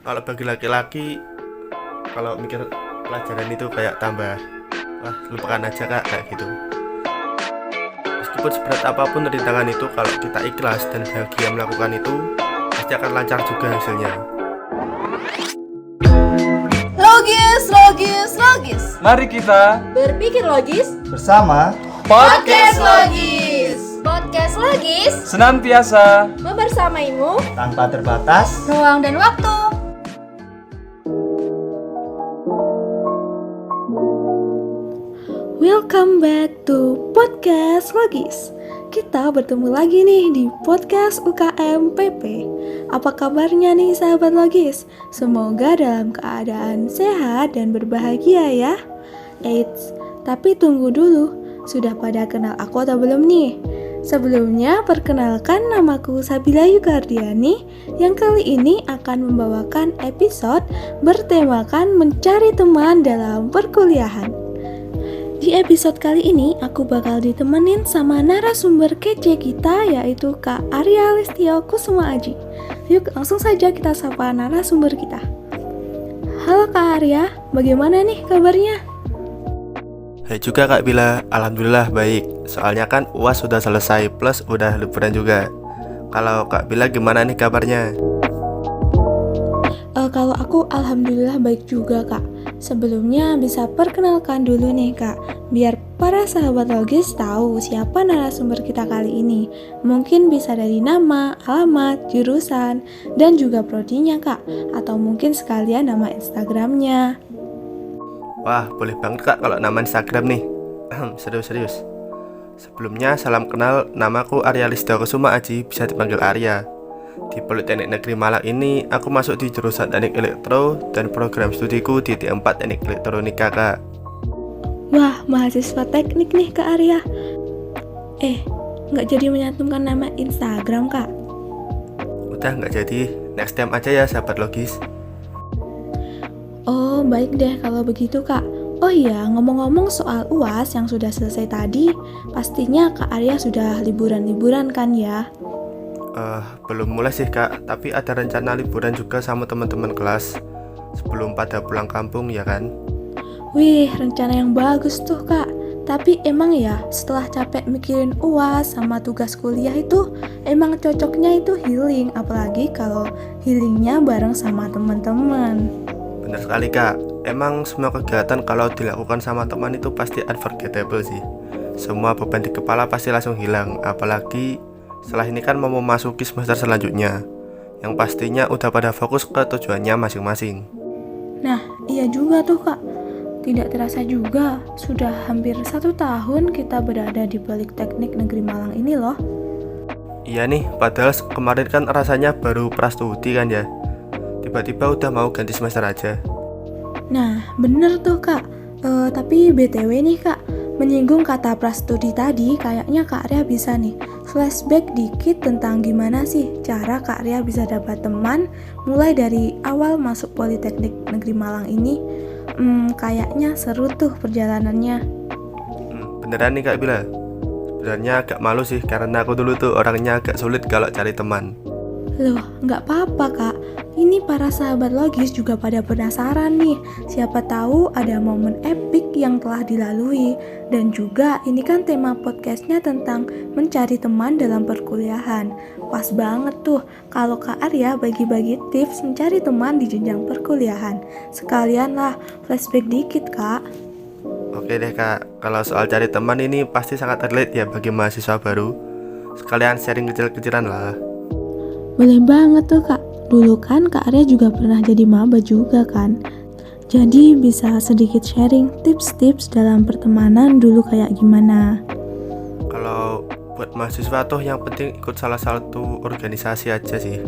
Kalau bagi laki-laki, kalau mikir pelajaran itu kayak tambah, wah lupakan aja kak, kayak gitu. Meskipun seberat apapun rintangan itu, kalau kita ikhlas dan bahagia melakukan itu, pasti akan lancar juga hasilnya. Logis, logis, logis. Mari kita Berpikir logis. bersama Podcast logis. Podcast logis. senantiasa Membersamaimu. tanpa terbatas. Ruang dan waktu. Welcome back to Podcast Logis. Kita bertemu lagi nih di Podcast UKM PP. Apa kabarnya nih sahabat Logis? Semoga dalam keadaan sehat dan berbahagia ya. Eits, tapi tunggu dulu. Sudah pada kenal aku atau belum nih? Sebelumnya, perkenalkan namaku Sabila Yukardiani yang kali ini akan membawakan episode bertemakan mencari teman dalam perkuliahan. Di episode kali ini, aku bakal ditemenin sama narasumber kece kita, yaitu Kak Arya Listio Kusuma Aji. Yuk, langsung saja kita sapa narasumber kita. Halo Kak Arya, bagaimana nih kabarnya? Hai juga Kak Bila, alhamdulillah baik. Soalnya kan UAS sudah selesai plus udah liburan juga. Kalau Kak Bila gimana nih kabarnya? Kalau aku alhamdulillah baik juga Kak. Sebelumnya bisa perkenalkan dulu nih Kak, biar para sahabat Logis tahu siapa narasumber kita kali ini. Mungkin bisa dari nama, alamat, jurusan, dan juga prodinya Kak. Atau mungkin sekalian nama Instagramnya. Wah boleh banget Kak kalau nama Instagram nih. Serius. Sebelumnya salam kenal, namaku Arya Listio Kusuma Aji, bisa dipanggil Arya. Di Politeknik Negeri Malang ini, aku masuk di jurusan Teknik Elektro dan program studiku di D4 Teknik Elektronika Kak. Wah, mahasiswa teknik nih Kak Arya. Nggak jadi menyantumkan nama Instagram Kak? Udah nggak jadi, next time aja ya sahabat Logis. Oh, baik deh kalau begitu Kak. Oh iya, ngomong-ngomong soal UAS yang sudah selesai tadi, pastinya Kak Arya sudah liburan-liburan kan ya? Belum mulai sih Kak, tapi ada rencana liburan juga sama teman-teman kelas sebelum pada pulang kampung ya kan. Wih, rencana yang bagus tuh Kak. Tapi emang ya, setelah capek mikirin UAS sama tugas kuliah itu, emang cocoknya itu healing, apalagi kalau healingnya bareng sama teman-teman. Bener sekali Kak, emang semua kegiatan kalau dilakukan sama teman itu pasti unforgettable sih. Semua beban di kepala pasti langsung hilang, apalagi setelah ini kan mau memasuki semester selanjutnya, yang pastinya udah pada fokus ke tujuannya masing-masing. Nah, iya juga tuh Kak. Tidak terasa juga, sudah hampir 1 tahun kita berada di Politeknik Negeri Malang ini loh. Iya nih, padahal kemarin kan rasanya baru prastudi kan ya. Tiba-tiba udah mau ganti semester aja. Nah, bener tuh Kak. Tapi BTW nih Kak, menyinggung kata prastudi tadi, kayaknya Kak Arya bisa nih flashback dikit tentang gimana sih cara Kak Arya bisa dapat teman mulai dari awal masuk Politeknik Negeri Malang ini. Kayaknya seru tuh perjalanannya. Beneran nih Kak Bila, sebenarnya agak malu sih karena aku dulu tuh orangnya agak sulit kalau cari teman. Loh, nggak apa-apa Kak. Ini para sahabat Logis juga pada penasaran nih. Siapa tahu ada momen epic yang telah dilalui. Dan juga ini kan tema podcastnya tentang mencari teman dalam perkuliahan. Pas banget tuh kalau Kak Arya bagi-bagi tips mencari teman di jenjang perkuliahan. Sekalian lah flashback dikit Kak. Oke deh Kak, kalau soal cari teman ini pasti sangat relate ya bagi mahasiswa baru. Sekalian sharing kecil-kecilan lah. Boleh banget tuh Kak. Dulu kan Kak Arya juga pernah jadi maba juga kan. Jadi bisa sedikit sharing tips-tips dalam pertemanan dulu kayak gimana. Kalau buat mahasiswa tuh yang penting ikut salah satu organisasi aja sih.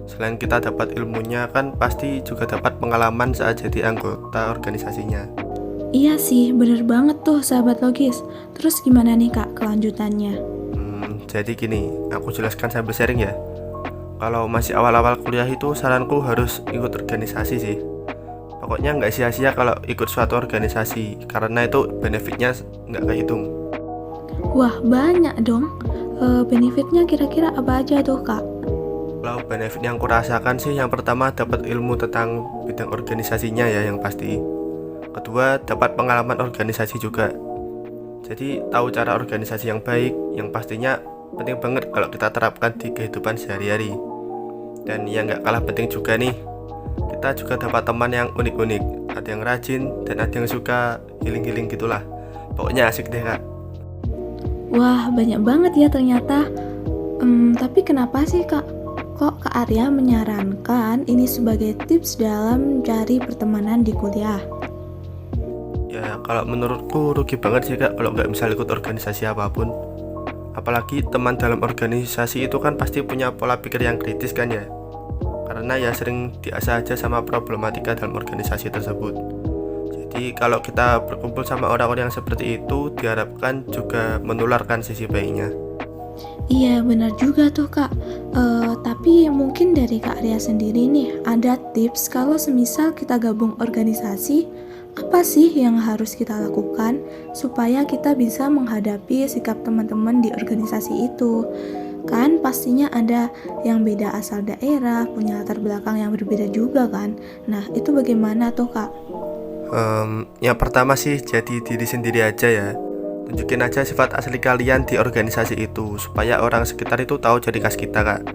Selain kita dapat ilmunya kan pasti juga dapat pengalaman saat jadi anggota organisasinya. Iya sih, bener banget tuh sahabat Logis. Terus gimana nih Kak kelanjutannya? Jadi gini, aku jelaskan sambil sharing ya. Kalau masih awal-awal kuliah itu saranku harus ikut organisasi sih. Pokoknya nggak sia-sia kalau ikut suatu organisasi, karena itu benefitnya nggak kehitung. Wah banyak dong. Benefitnya kira-kira apa aja tuh Kak? Kalau benefit yang kurasakan sih, yang pertama dapat ilmu tentang bidang organisasinya ya yang pasti. Kedua, dapat pengalaman organisasi juga. Jadi tahu cara organisasi yang baik, yang pastinya penting banget kalau kita terapkan di kehidupan sehari-hari. Dan yang gak kalah penting juga nih, kita juga dapat teman yang unik-unik. Ada yang rajin dan ada yang suka healing-healing gitulah. Pokoknya asik deh kak. Wah, banyak banget ya ternyata. Tapi kenapa sih kak? Kok Kak Arya menyarankan ini sebagai tips dalam cari pertemanan di kuliah? Ya kalau menurutku rugi banget sih kak kalau nggak bisa ikut organisasi apapun. Apalagi teman dalam organisasi itu kan pasti punya pola pikir yang kritis kan ya. Karena ya sering diasah aja sama problematika dalam organisasi tersebut. Jadi kalau kita berkumpul sama orang-orang yang seperti itu, diharapkan juga menularkan sisi baiknya. Iya benar juga tuh kak. Tapi mungkin dari Kak Arya sendiri nih, ada tips kalau semisal kita gabung organisasi, apa sih yang harus kita lakukan supaya kita bisa menghadapi sikap teman-teman di organisasi itu? Kan pastinya ada yang beda asal daerah, punya latar belakang yang berbeda juga kan. Nah itu bagaimana tuh kak? Yang pertama sih jadi diri sendiri aja ya. Tunjukin aja sifat asli kalian di organisasi itu supaya orang sekitar itu tahu ciri khas kita kak.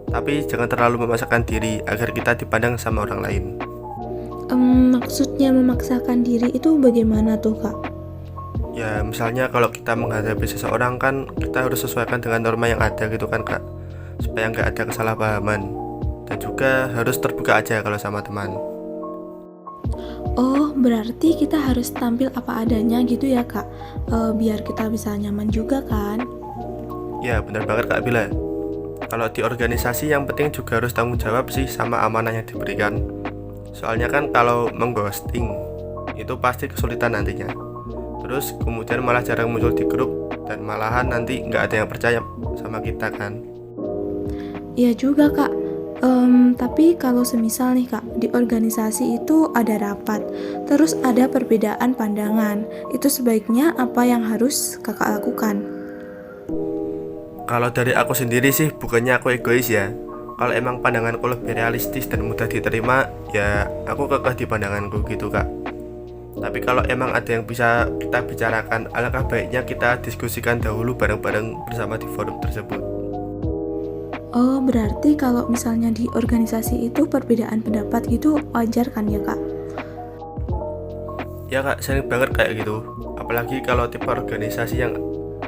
Tapi jangan terlalu memaksakan diri agar kita dipandang sama orang lain. Maksudnya memaksakan diri itu bagaimana tuh kak? Ya misalnya kalau kita menghadapi seseorang kan kita harus sesuaikan dengan norma yang ada gitu kan kak, supaya nggak ada kesalahpahaman. Dan juga harus terbuka aja kalau sama teman. Oh, berarti kita harus tampil apa adanya gitu ya kak, biar kita bisa nyaman juga kan? Ya benar banget kak Bila. Kalau di organisasi yang penting juga harus tanggung jawab sih sama amanah yang diberikan. Soalnya kan kalau mengghosting itu pasti kesulitan nantinya. Terus kemudian malah jarang muncul di grup dan malahan nanti nggak ada yang percaya sama kita kan. Iya juga kak. Tapi kalau semisal nih kak, di organisasi itu ada rapat, terus ada perbedaan pandangan, itu sebaiknya apa yang harus kakak lakukan? Kalau dari aku sendiri sih bukannya aku egois ya. Kalau emang pandanganku lebih realistis dan mudah diterima, ya aku kekeh di pandanganku gitu kak. Tapi kalau emang ada yang bisa kita bicarakan, alangkah baiknya kita diskusikan dahulu bareng-bareng bersama di forum tersebut. Oh, berarti kalau misalnya di organisasi itu perbedaan pendapat gitu wajar kan ya kak? Ya kak, sering banget kayak gitu. Apalagi kalau tipe organisasi yang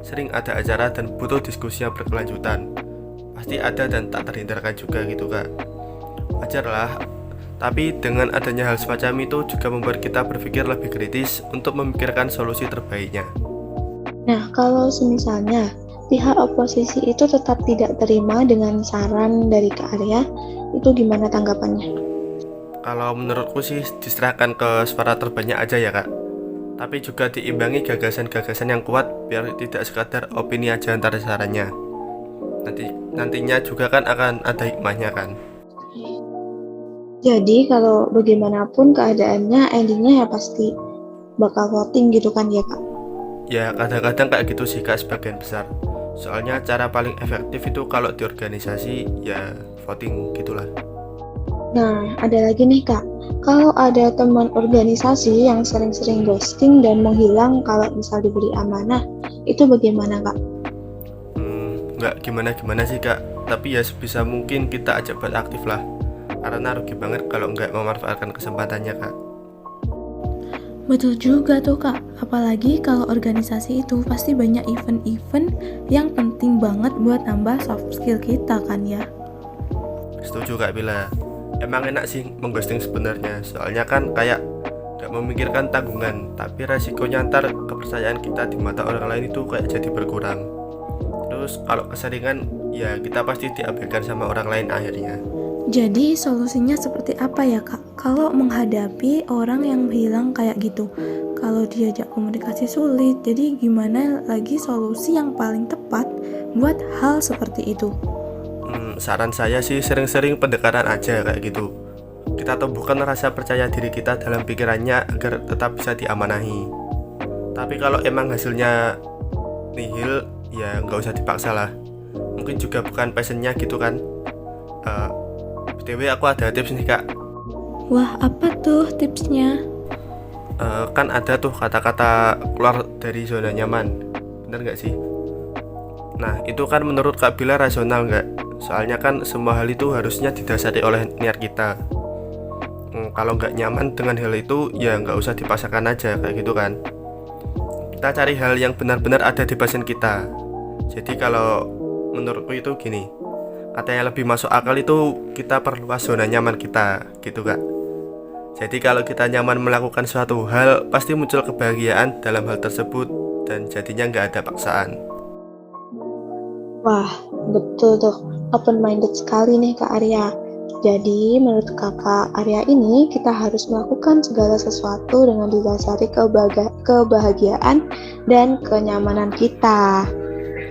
sering ada acara dan butuh diskusi yang berkelanjutan. Pasti ada dan tak terhindarkan juga gitu kak. Wajar lah. Tapi dengan adanya hal semacam itu juga membuat kita berpikir lebih kritis untuk memikirkan solusi terbaiknya. Nah, kalau semisalnya pihak oposisi itu tetap tidak terima dengan saran dari Kak Arya, itu gimana tanggapannya? Kalau menurutku sih diserahkan ke suara terbanyak aja ya kak. Tapi juga diimbangi gagasan-gagasan yang kuat biar tidak sekadar opini aja antar sarannya. Nantinya juga kan akan ada hikmahnya kan. Jadi kalau bagaimanapun keadaannya, endingnya ya pasti bakal voting gitu kan ya Kak? Ya kadang-kadang kayak gitu sih kak sebagian besar. Soalnya cara paling efektif itu kalau di organisasi ya voting gitulah. Nah, ada lagi nih Kak, kalau ada teman organisasi yang sering-sering ghosting dan menghilang kalau misal diberi amanah, itu bagaimana Kak? Nggak gimana-gimana sih kak, tapi ya sebisa mungkin kita ajak buat aktif lah. Karena rugi banget kalau nggak memanfaatkan kesempatannya kak. Betul juga tuh kak, apalagi kalau organisasi itu pasti banyak event-event yang penting banget buat nambah soft skill kita kan ya. Setuju kak Bila. Emang enak sih mengghosting sebenarnya, soalnya kan kayak gak memikirkan tanggungan, tapi resikonya ntar kepercayaan kita di mata orang lain itu kayak jadi berkurang. Terus kalau keseringan ya kita pasti diabaikan sama orang lain akhirnya. Jadi solusinya seperti apa ya kak? Kalau menghadapi orang yang hilang kayak gitu, kalau diajak komunikasi sulit, jadi gimana lagi solusi yang paling tepat buat hal seperti itu? Saran saya sih sering-sering pendekatan aja kayak gitu. Kita tumbuhkan rasa percaya diri kita dalam pikirannya agar tetap bisa diamanahi. Tapi kalau emang hasilnya nihil, ya nggak usah dipaksa lah. Mungkin juga bukan passionnya gitu kan. BTW aku ada tips nih kak. Wah, apa tuh tipsnya? Kan ada tuh kata-kata keluar dari zona nyaman, bener nggak sih? Nah itu kan menurut Kak Bila rasional nggak? Soalnya kan semua hal itu harusnya didasari oleh niat kita. Kalau nggak nyaman dengan hal itu ya nggak usah dipaksakan aja kayak gitu kan. Kita cari hal yang benar-benar ada di passion kita. Jadi kalau menurutku itu gini, kata yang lebih masuk akal itu kita perluas zona nyaman kita gitu kak. Jadi kalau kita nyaman melakukan suatu hal, pasti muncul kebahagiaan dalam hal tersebut dan jadinya nggak ada paksaan. Wah, betul tuh. Open-minded sekali nih Kak Arya. Jadi, menurut Kakak Arya ini, kita harus melakukan segala sesuatu dengan didasari kebahagiaan dan kenyamanan kita.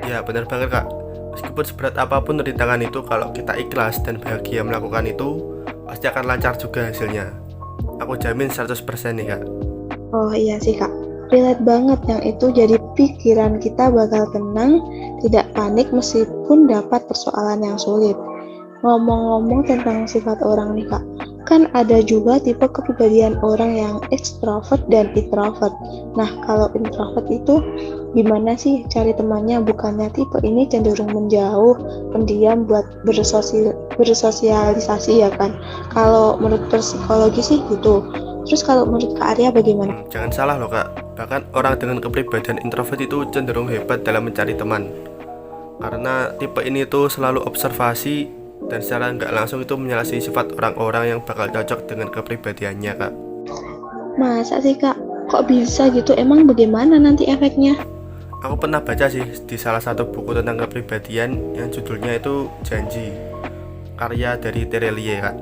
Ya benar banget kak. Meskipun seberat apapun rintangan itu, kalau kita ikhlas dan bahagia melakukan itu, pasti akan lancar juga hasilnya. Aku jamin 100% nih kak. Oh iya sih Kak, relate banget yang itu, jadi pikiran kita bakal tenang, tidak panik meskipun dapat persoalan yang sulit. Ngomong-ngomong tentang sifat orang nih Kak, kan ada juga tipe kepribadian orang yang extrovert dan introvert. Nah kalau introvert itu gimana sih cari temannya? Bukannya tipe ini cenderung menjauh, pendiam buat bersosialisasi ya kan? Kalau menurut psikologi sih gitu. Terus kalau menurut Kak Arya bagaimana? Jangan salah loh kak, bahkan orang dengan kepribadian introvert itu cenderung hebat dalam mencari teman. Karena tipe ini tuh selalu observasi dan secara nggak langsung itu menyelesaikan sifat orang-orang yang bakal cocok dengan kepribadiannya kak. Masa sih Kak? Kok bisa gitu? Emang bagaimana nanti efeknya? Aku pernah baca sih di salah satu buku tentang kepribadian yang judulnya itu Janji, karya dari Terelie kak.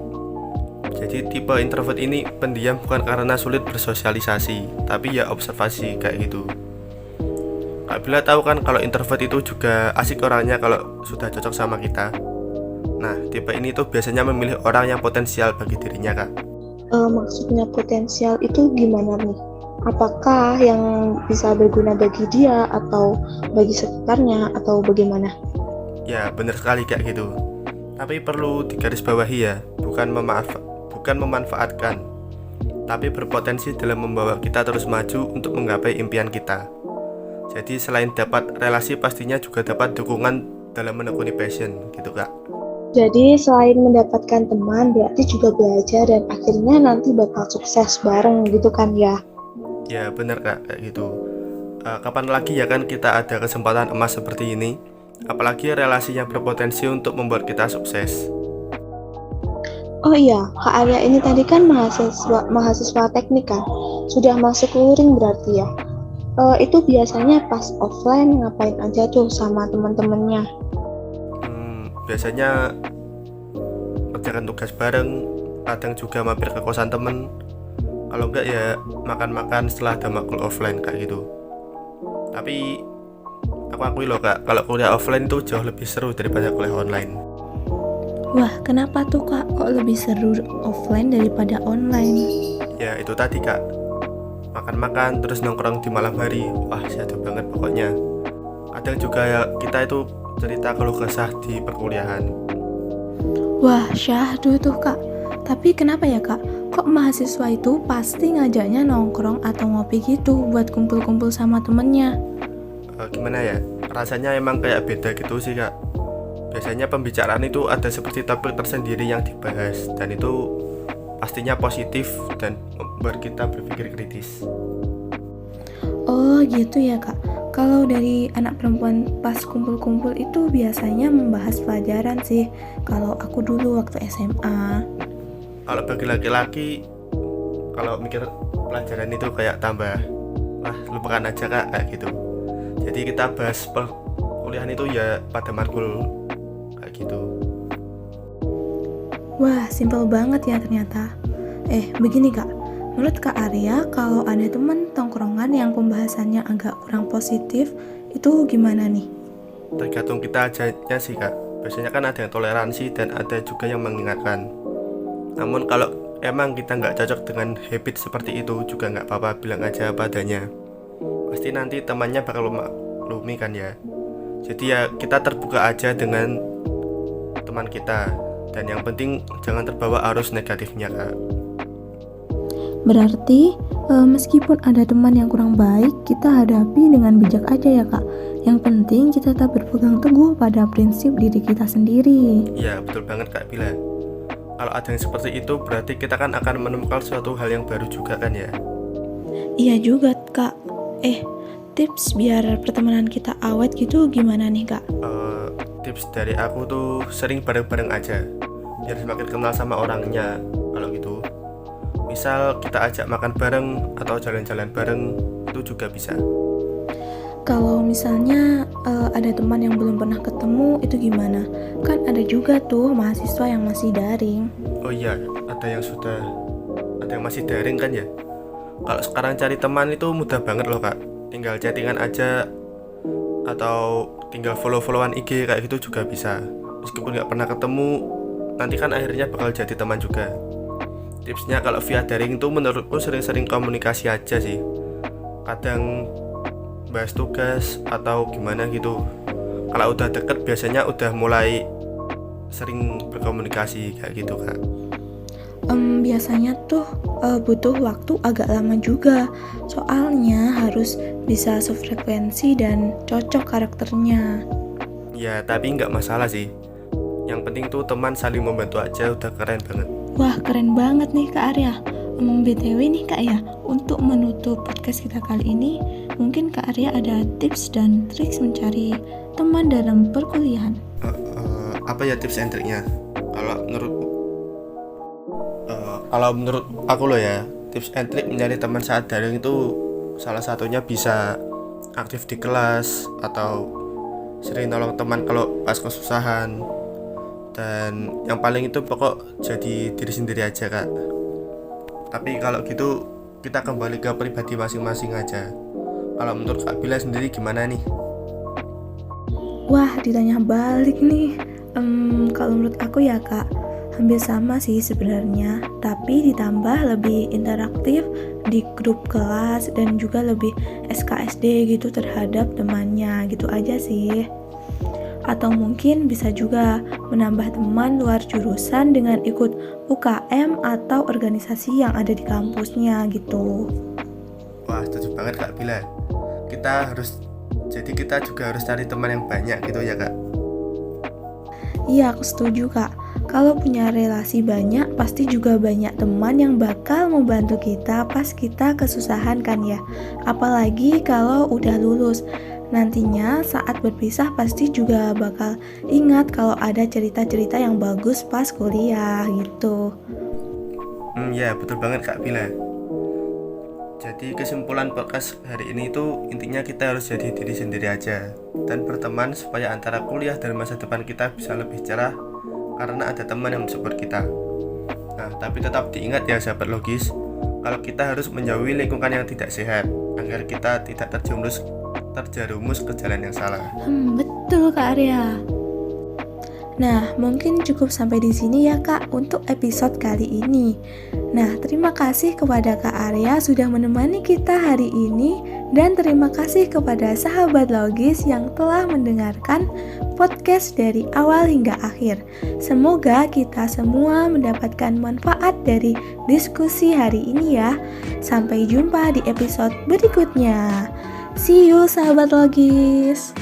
Jadi tipe introvert ini pendiam bukan karena sulit bersosialisasi, tapi ya observasi kayak gitu. Kak Bila tahu kan kalau introvert itu juga asik orangnya kalau sudah cocok sama kita. Nah tipe ini tuh biasanya memilih orang yang potensial bagi dirinya kak. Maksudnya potensial itu gimana nih? Apakah yang bisa berguna bagi dia atau bagi sekitarnya atau bagaimana? Ya bener sekali kayak gitu. Tapi perlu digarisbawahi ya, bukan memanfaatkan, tapi berpotensi dalam membawa kita terus maju untuk menggapai impian kita. Jadi selain dapat relasi, pastinya juga dapat dukungan dalam menekuni passion gitu kak. Jadi selain mendapatkan teman, berarti juga belajar dan akhirnya nanti bakal sukses bareng gitu kan ya? Ya bener kak, kayak gitu. Kapan lagi ya kan kita ada kesempatan emas seperti ini, apalagi relasi yang berpotensi untuk membuat kita sukses. Oh iya, Kak Arya ini tadi kan mahasiswa teknik kan? Sudah masuk luring berarti ya? Itu biasanya pas offline ngapain aja tuh sama teman-temannya? Biasanya kerjakan tugas bareng, kadang juga mampir ke kosan temen. Kalau enggak ya makan-makan setelah ada makul offline kayak gitu. Tapi aku akui loh kak, kalau kuliah offline itu jauh lebih seru daripada kuliah online. Wah, kenapa tuh Kak? Kok lebih seru offline daripada online? Ya itu tadi kak, makan-makan terus nongkrong di malam hari. Wah syahdu banget pokoknya. Kadang juga ya kita itu cerita keluh kesah di perkuliahan. Wah, syahdu tuh Kak. Tapi kenapa ya Kak? Kok mahasiswa itu pasti ngajaknya nongkrong atau ngopi gitu buat kumpul-kumpul sama temennya? Gimana ya, rasanya emang kayak beda gitu sih kak. Biasanya pembicaraan itu ada seperti topik tersendiri yang dibahas, dan itu pastinya positif dan membuat kita berpikir kritis. Oh gitu ya Kak. Kalau dari anak perempuan pas kumpul-kumpul itu biasanya membahas pelajaran sih. Kalau aku dulu waktu SMA. Kalau bagi laki-laki, kalau mikir pelajaran itu kayak tambah, wah lupakan aja kak, kayak gitu. Jadi kita bahas perkuliahan itu ya pada matkul kayak gitu. Wah, simpel banget ya ternyata. Begini Kak. Menurut Kak Arya, kalau ada teman tongkrongan yang pembahasannya agak kurang positif, itu gimana nih? Tergantung kita ajanya sih kak. Biasanya kan ada yang toleransi dan ada juga yang mengingatkan. Namun kalau emang kita nggak cocok dengan habit seperti itu, juga nggak apa-apa, bilang aja apa adanya. Pasti nanti temannya bakal maklumi kan ya. Jadi ya kita terbuka aja dengan teman kita. Dan yang penting jangan terbawa arus negatifnya, Kak. Berarti meskipun ada teman yang kurang baik, kita hadapi dengan bijak aja ya Kak. Yang penting kita tetap berpegang teguh pada prinsip diri kita sendiri. Iya, betul banget Kak Bila. Kalau ada yang seperti itu berarti kita kan akan menemukan suatu hal yang baru juga kan ya. Iya juga Kak. Tips biar pertemanan kita awet gitu gimana nih Kak? Tips dari aku tuh sering bareng-bareng aja, biar semakin kenal sama orangnya. Kalau gitu, misal kita ajak makan bareng atau jalan-jalan bareng, itu juga bisa. Kalau misalnya ada teman yang belum pernah ketemu, itu gimana? Kan ada juga tuh mahasiswa yang masih daring. Oh iya, ada yang masih daring kan ya. Kalau sekarang cari teman itu mudah banget loh Kak. Tinggal chattingan aja atau tinggal follow-followan IG kayak gitu juga bisa. Meskipun nggak pernah ketemu, nanti kan akhirnya bakal jadi teman juga. Tipsnya kalau via daring itu menurutku sering-sering komunikasi aja sih. Kadang bahas tugas atau gimana gitu. Kalau udah deket biasanya udah mulai sering berkomunikasi kayak gitu Kak. Biasanya tuh butuh waktu agak lama juga. Soalnya harus bisa sefrekuensi dan cocok karakternya. Ya tapi nggak masalah sih. Yang penting tuh teman saling membantu aja udah keren banget. Wah keren banget nih Kak Arya. BTW nih Kak ya, untuk menutup podcast kita kali ini, mungkin Kak Arya ada tips dan trik mencari teman dalam perkuliahan. Apa ya tips and triknya? Kalau menurut aku loh ya, tips and trik mencari teman saat daring itu salah satunya bisa aktif di kelas atau sering nolong teman kalau pas kesusahan. Dan yang paling itu pokok jadi diri sendiri aja Kak. Tapi kalau gitu kita kembali ke pribadi masing-masing aja. Kalau menurut Kak Bila sendiri gimana nih? Wah ditanya balik nih. Kalau menurut aku ya Kak, hampir sama sih sebenarnya, tapi ditambah lebih interaktif di grup kelas dan juga lebih SKSD gitu terhadap temannya gitu aja sih. Atau mungkin bisa juga menambah teman luar jurusan dengan ikut UKM atau organisasi yang ada di kampusnya gitu. Wah setuju banget Kak Bila. Kita juga harus cari teman yang banyak gitu ya Kak. Iya aku setuju Kak. Kalau punya relasi banyak, pasti juga banyak teman yang bakal membantu kita pas kita kesusahan kan ya. Apalagi kalau udah lulus. Nantinya saat berpisah pasti juga bakal ingat kalau ada cerita-cerita yang bagus pas kuliah gitu. Ya betul banget Kak Bila. Jadi kesimpulan podcast hari ini itu intinya kita harus jadi diri sendiri aja dan berteman supaya antara kuliah dan masa depan kita bisa lebih cerah karena ada teman yang mensupport kita. Nah tapi tetap diingat ya sahabat logis, kalau kita harus menjauhi lingkungan yang tidak sehat agar kita tidak terjerumus ke jalan yang salah. Betul Kak Arya. Nah, mungkin cukup sampai di sini ya Kak untuk episode kali ini. Nah, terima kasih kepada Kak Arya sudah menemani kita hari ini dan terima kasih kepada sahabat logis yang telah mendengarkan podcast dari awal hingga akhir. Semoga kita semua mendapatkan manfaat dari diskusi hari ini ya. Sampai jumpa di episode berikutnya. See you sahabat logis.